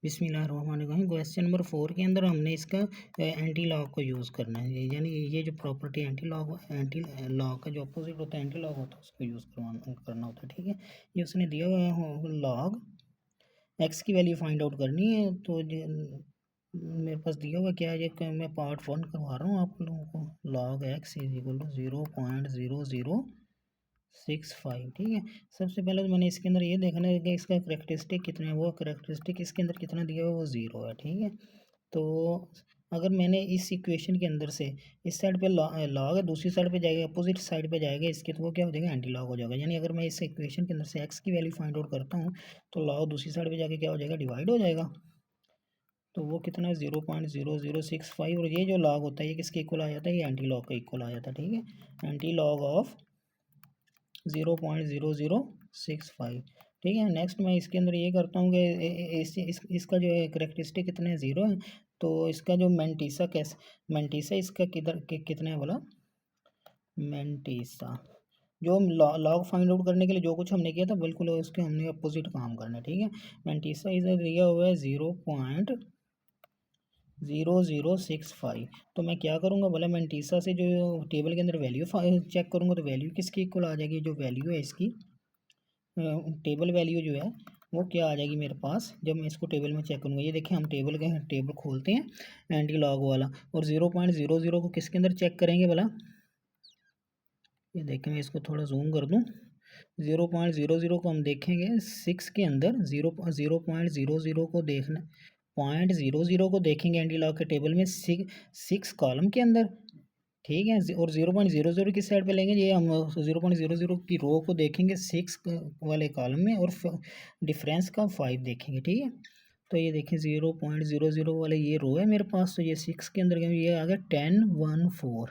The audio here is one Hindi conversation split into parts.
बिस्मिल्लाहिर्रहमानिर्रहीम। क्वेश्चन नंबर 4 के अंदर हमने इसका एंटी लॉग को यूज़ करना है, यानी ये जो प्रॉपर्टी एंटी लॉग का जो अपोजिट होता है एंटी लॉग होता है उसको यूज़ करना होता है। ठीक है, ये उसने दिया हुआ है लॉग एक्स की वैल्यू फाइंड आउट करनी है। तो मेरे पास दिया हुआ क्या है, ये मैं पार्ट 1 करवा रहा हूँ आप लोगों को। Log x is equal to 0.0065। ठीक है, सबसे पहले तो मैंने इसके अंदर ये देखना है कि इसका करेक्टरिस्टिक कितना है। वो करेक्टरिस्टिक इसके अंदर कितना दिया हुआ है, वो 0 है। ठीक है, तो अगर मैंने इस इक्वेशन के अंदर से इस साइड पे लॉग है, दूसरी साइड पे जाएगा, अपोजिट साइड पे जाएगा इसके, तो वो क्या हो जाएगा, एंटी लॉग हो जाएगा। यानी अगर मैं इस इक्वेशन के अंदर से एक्स की वैल्यू फाइंड आउट करता हूँ तो लॉग दूसरी साइड पे जाके क्या हो जाएगा, डिवाइड हो जाएगा। तो वो कितना है, 0.0065। और ये जो लॉग होता है ये किसके इक्वल आ जाता है, ये एंटी लॉग का इक्वल आ जाता है। ठीक है, एंटी लॉग ऑफ 0.0065। ठीक है, नेक्स्ट मैं इसके अंदर ये करता हूँ कि इसका जो है करेक्टरिस्टिक कितना है, 0 है। तो इसका जो मेंटीसा इसका कितना है बोला, मेंटीसा जो लॉग फाइंड आउट करने के लिए जो कुछ हमने किया था बिल्कुल उसके हमने अपोजिट काम करना है। ठीक है, मेंटीसा इधर दिया हुआ है 0.0065। तो मैं क्या करूँगा बोला, मेंटीसा से जो टेबल के अंदर वैल्यू चेक करूँगा तो वैल्यू किसकी इक्वल आ जाएगी, जो वैल्यू है इसकी टेबल वैल्यू जो है वो क्या आ जाएगी मेरे पास। जब मैं इसको टेबल में चेक करूँगा, ये देखिए हम टेबल खोलते हैं एंटी लॉग वाला, और 0.00 को किसके अंदर चेक करेंगे बोला, ये देखें मैं इसको थोड़ा जूम कर दूँ। 0.00 को हम देखेंगे 6 के अंदर, 0.00 को देखना, 0.00 को देखेंगे एंटी लॉग के टेबल में 6 कॉलम के अंदर। ठीक है, और 0.00 किस साइड पे लेंगे, ये हम 0.00 की रो को देखेंगे 6 वाले कॉलम में, और डिफरेंस का 5 देखेंगे। ठीक है, तो ये देखें 0.00 वाले ये रो है मेरे पास, तो ये 6 के अंदर ये आ गया 1014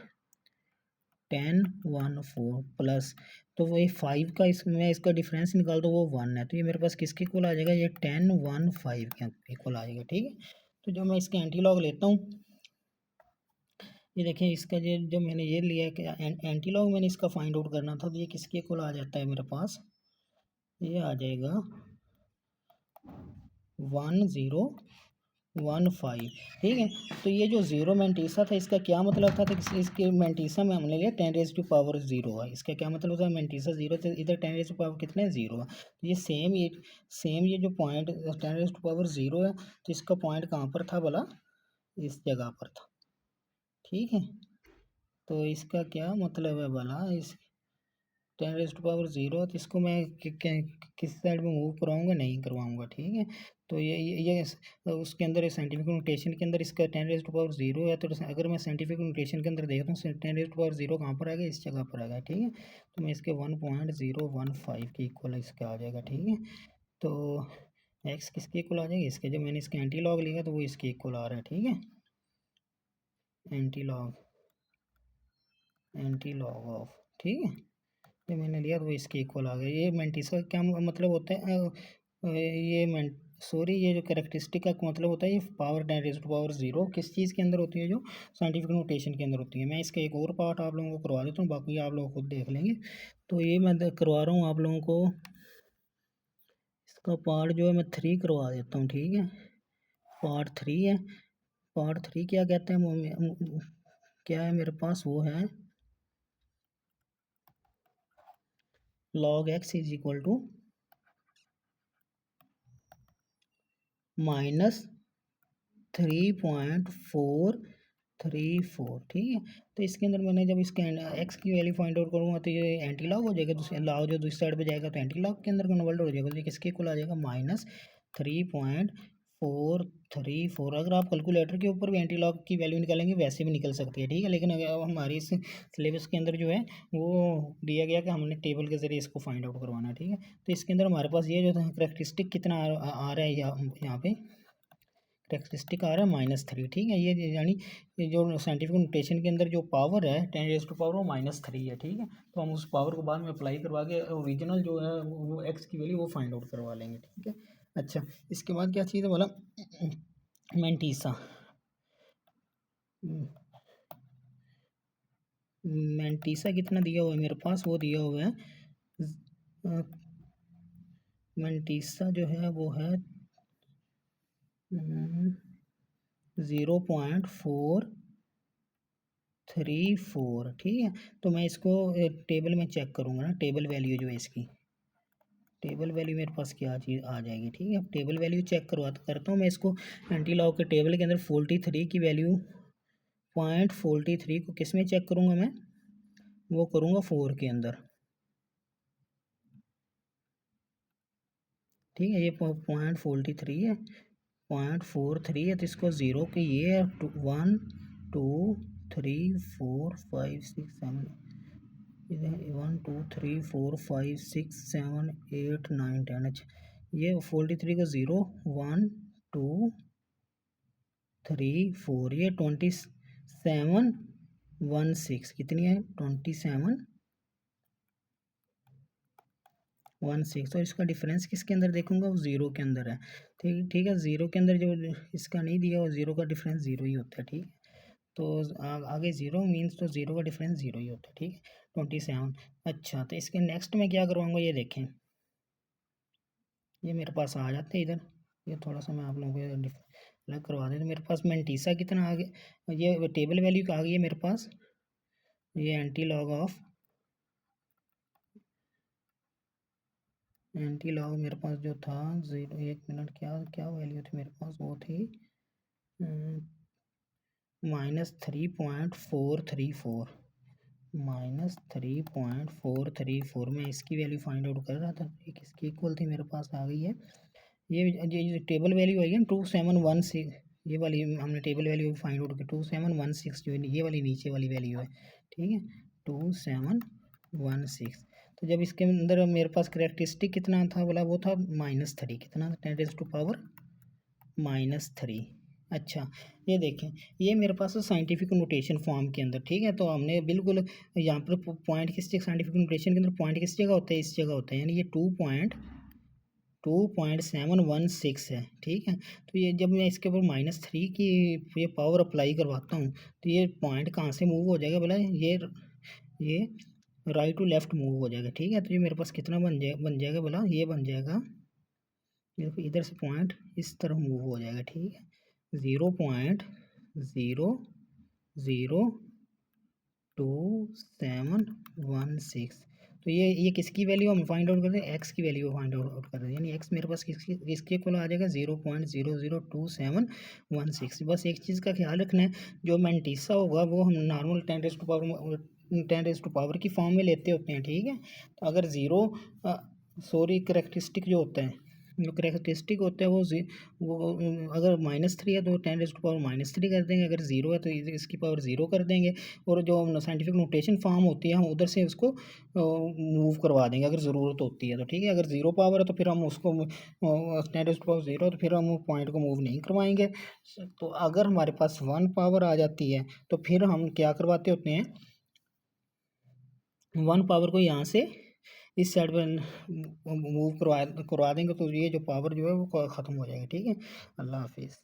प्लस, तो वही 5 का मैं इसका डिफरेंस निकाल दो, वो 1 है। तो ये मेरे पास किसके इक्वल आ जाएगा, ये 1015 के इक्वल आ जाएगा। ठीक है, तो जब मैं इसके एंटी लॉग लेता हूँ, ये देखें इसका जो मैंने ये लिया है कि एंटी लॉग मैंने इसका फाइंड आउट करना था, तो ये किसके इक्वल आ जाता है मेरे पास, ये आ जाएगा 1015। ठीक है, तो ये जो जीरो मेंटीसा था इसका क्या मतलब था, तो इसके मेंटीसा में हमने लिया 10⁻⁴ है। इसका क्या मतलब था, मेंटीसा 0 थे, इधर 10⁻⁴ कितना है, 0 है। तो ये सेम ये जो पॉइंट 10⁻⁴ है, तो इसका पॉइंट कहाँ पर था बोला, इस जगह पर था। ठीक है, तो इसका क्या मतलब है बोला, इस 10⁻⁴ तो इसको मैं किस साइड में मूव करवाऊंगा, नहीं करवाऊंगा। ठीक है, तो ये उसके अंदर साइंटिफिक नोटेशन के अंदर इसका 10⁻⁴ है। तो अगर मैं साइंटिफिक नोटेशन के अंदर देखता हूँ 10⁻⁴ कहाँ पर आ गया, इस जगह पर आ गया। ठीक है, तो मैं इसके 1.015 के इक्वल इसका आ जाएगा। ठीक है, तो एक्स किसके इक्वल आ जाएगा, इसके, जब मैंने इसके एंटी लॉग लिया तो वो इसके इक्वल आ रहा है। ठीक है, एंटी लॉग ऑफ, ठीक है, ये मैंने लिया तो वो इसके इक्वल आ गया। ये मेंटिसा का क्या मतलब होता है, ये जो कैरेक्टरिस्टिक का मतलब होता है, ये पावर 10⁻⁴ किस चीज़ के अंदर होती है, जो साइंटिफिक नोटेशन के अंदर होती है। मैं इसका एक और पार्ट आप लोगों को करवा देता हूँ, बाकी आप लोग खुद देख लेंगे। तो ये मैं करवा रहा हूँ आप लोगों को, इसका पार्ट जो है मैं 3 करवा देता हूँ। ठीक है, पार्ट 3 है। पार्ट 3 क्या कहते हैं, क्या है मेरे पास, वो है log x is equal to -3.434। ठीक है, तो इसके अंदर मैंने जब इसके एक्स की वैल्यू फाइंड आउट करूँगा तो ये एंटी लॉग हो जाएगा, दूसरे लॉग जो दूसरी साइड पे जाएगा तो एंटी लॉग के अंदर कन्वर्ट हो जाएगा। तो ये किसके इक्वल आ जाएगा, -3.434। अगर आप कैलकुलेटर के ऊपर भी एंटी लॉग की वैल्यू निकालेंगे वैसे भी निकल सकती है। ठीक है, लेकिन अगर हमारी इस सिलेबस के अंदर जो है वो दिया गया कि हमने टेबल के जरिए इसको फाइंड आउट करवाना है। ठीक है, तो इसके अंदर हमारे पास ये जो करेक्टरिस्टिक कितना आ रहा है यहाँ पे करेक्टरिस्टिक आ रहा है -3। ठीक है, ये यानी ये जो साइंटिफिक नोटेशन के अंदर जो पावर है 10⁻⁴ वो -3 है। ठीक है, तो हम उस पावर को बाद में अप्लाई करवा के ओरिजिनल जो है वो एक्स की वैल्यू वो फाइंड आउट करवा लेंगे। ठीक है, अच्छा, इसके बाद क्या चीज़ है बोला, मेंटीसा। मेंटीसा कितना दिया हुआ है मेरे पास, वो दिया हुआ है मेंटीसा जो है वो है 0.434, ठीक है। तो मैं इसको टेबल में चेक करूँगा ना, टेबल वैल्यू जो है इसकी, टेबल वैल्यू मेरे पास क्या चीज़ आ जाएगी, ठीक है। टेबल वैल्यू चेक करता हूँ मैं इसको एंटी लॉग के टेबल के अंदर 43 की वैल्यू 0.43 को किस में चेक करूँगा मैं, वो करूँगा 4 के अंदर, ठीक है। ये 0.43 है, 0.43 है, तो इसको ज़ीरो के ये है 1 2 3 4 5 6 7, 1 2 3 4 5 6 7 8 9 10, अच्छा ये 43 को 0 1 2 3 4, ये 2716 कितनी है, 2716, और इसका डिफरेंस किसके अंदर देखूंगा, वो ज़ीरो के अंदर है, ठीक ठीक है। ज़ीरो के अंदर जो इसका नहीं दिया, वो ज़ीरो का डिफरेंस ज़ीरो ही होता है, ठीक है। तो आगे ज़ीरो मीन्स तो ज़ीरो का डिफरेंस ज़ीरो ही होता है, ठीक है। 27, अच्छा तो इसके नेक्स्ट में क्या करवाऊँगा, ये देखें, ये मेरे पास आ जाते हैं इधर, ये थोड़ा सा मैं आप लोगों को अलग करवा दें। तो मेरे पास मैंटीसा कितना आ गया, ये टेबल वैल्यू आ गई है मेरे पास, ये एंटी लॉग मेरे पास जो था 0, 1 मिनट, क्या क्या वैल्यू थी मेरे पास, वो थी -3.434, -3.434, मैं इसकी वैल्यू फाइंड आउट कर रहा था, ये किसकी इक्वल थी, मेरे पास आ गई है ये टेबल वैल्यू आई है 2716, ये वाली हमने टेबल वैल्यू फाइंड आउट की 2716, जो ये वाली नीचे वाली वैल्यू है, ठीक है, 2716। तो जब इसके अंदर मेरे पास करेक्टरिस्टिक कितना था बोला, वो था -3, कितना, 10⁻⁻3। अच्छा ये देखें, ये मेरे पास साइंटिफिक नोटेशन फॉर्म के अंदर, ठीक है। तो हमने बिल्कुल यहाँ पर पॉइंट किस जगह, साइंटिफिक नोटेशन के अंदर पॉइंट किस जगह होता है, इस जगह होता है, यानी ये 2.716 है, ठीक है। तो ये जब मैं इसके ऊपर -3 की ये पावर अप्लाई करवाता हूँ, तो ये पॉइंट कहाँ से मूव हो जाएगा बोला, ये राइट टू लेफ्ट मूव हो जाएगा, ठीक है। तो ये मेरे पास कितना बन जाएगा बोला, ये बन जाएगा, देखो इधर से पॉइंट इस तरह मूव हो जाएगा, ठीक है। 0.0021716, तो ये किसकी वैल्यू हम फाइंड आउट कर रहे हैं, एक्स की वैल्यू फाइंड आउट कर रहे हैं, यानी एक्स मेरे पास किसके इक्वल आ जाएगा, 0.0021716। बस एक चीज़ का ख्याल रखना है, जो मैंटीसा होगा वो हम नॉर्मल 10⁻⁻10 की फॉर्म में लेते होते हैं, ठीक है। तो अगर ज़ीरो सॉरी करेक्टरिस्टिक जो होता है, जो करेक्टरिस्टिक होता है वो अगर -3 है तो 10⁻³ कर देंगे, अगर ज़ीरो है तो इसकी पावर ज़ीरो कर देंगे, और जो साइंटिफिक नोटेशन फॉर्म होती है हम उधर से उसको मूव करवा देंगे अगर ज़रूरत होती है तो, ठीक है। अगर ज़ीरो पावर है तो फिर हम उसको 10⁻0 तो फिर हम पॉइंट को मूव नहीं करवाएंगे। तो अगर हमारे पास 1 पावर आ जाती है तो फिर हम क्या करवाते होते हैं, 1 पावर को यहाँ से इस साइड पर मूव करवा देंगे, तो ये जो पावर जो है वो ख़त्म हो जाएगी, ठीक है। अल्लाह हाफिज़।